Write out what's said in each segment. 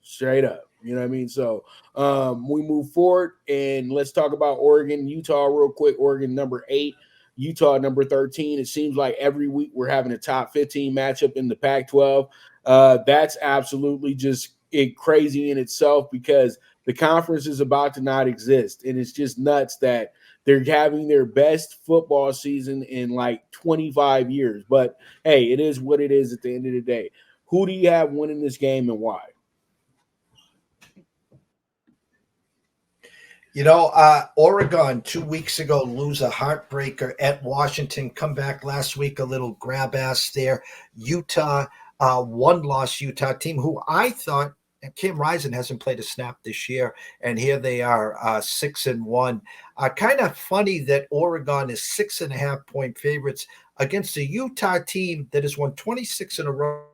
straight up. You know what I mean? So we move forward and let's talk about Oregon, Utah real quick. Oregon number 8, Utah number 13. It seems like every week we're having a top 15 matchup in the Pac-12. That's absolutely just crazy in itself because the conference is about to not exist, and it's just nuts that they're having their best football season in like 25 years. But hey, it is what it is at the end of the day. Who do you have winning this game and why? Oregon 2 weeks ago lose a heartbreaker at Washington. Come back last week a little grab ass there. Utah, one loss Utah team who I thought Cam Rising hasn't played a snap this year, and here they are 6-1. Kind of funny that Oregon is 6.5 point favorites against a Utah team that has won 26 in a row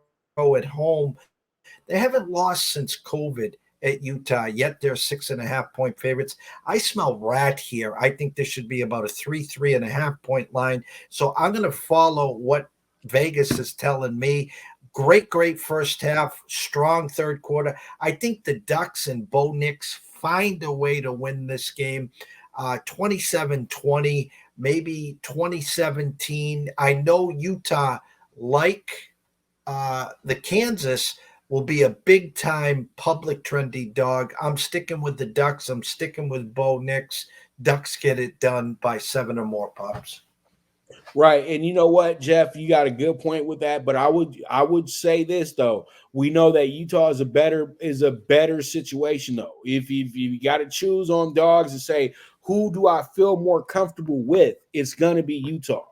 at home. They haven't lost since COVID at Utah, yet they're 6.5 point favorites. I smell rat here. I think this should be about a 3.5 point line. So I'm going to follow what Vegas is telling me. Great first half, strong third quarter. I think the Ducks and Bo Nix find a way to win this game 27-20, maybe 2017. I know Utah, like the Kansas, will be a big time public trendy dog. I'm sticking with the Ducks. I'm sticking with Bo Nix. Ducks get it done by 7 or more pops. Right. And you know what, Jeff, you got a good point with that. But I would say this though. We know that Utah is a better situation though. If you got to choose on dogs and say who do I feel more comfortable with, it's gonna be Utah.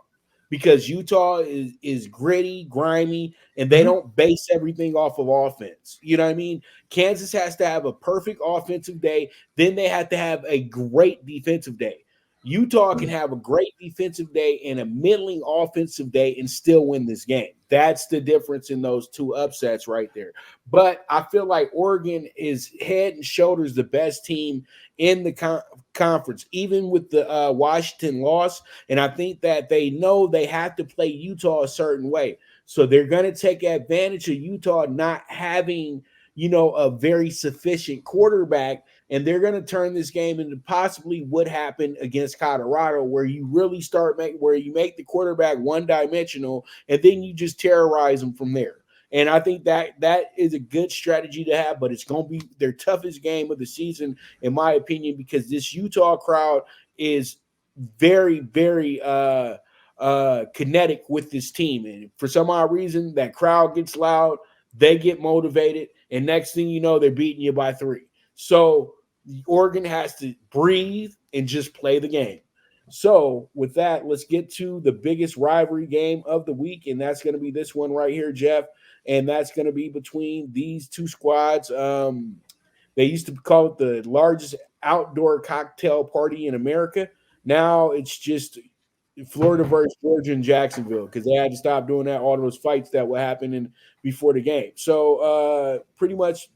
Because Utah is gritty, grimy, and they Mm-hmm. don't base everything off of offense. You know what I mean? Kansas has to have a perfect offensive day, then they have to have a great defensive day. Utah can have a great defensive day and a middling offensive day and still win this game. That's the difference in those two upsets right there. But I feel like Oregon is head and shoulders the best team in the conference, even with the Washington loss. And I think that they know they have to play Utah a certain way. So they're going to take advantage of Utah not having, a very sufficient quarterback, and they're going to turn this game into possibly what happened against Colorado, where you really where you make the quarterback one dimensional, and then you just terrorize them from there. And I think that is a good strategy to have, but it's going to be their toughest game of the season, in my opinion, because this Utah crowd is very, very kinetic with this team. And for some odd reason, that crowd gets loud, they get motivated, and next thing you know, they're beating you by 3. So Oregon has to breathe and just play the game. So with that, let's get to the biggest rivalry game of the week, and that's going to be this one right here, Jeff. And that's going to be between these two squads. They used to call it the largest outdoor cocktail party in America. Now it's just Florida versus Georgia and Jacksonville because they had to stop doing that. All those fights that were happening before the game. So pretty much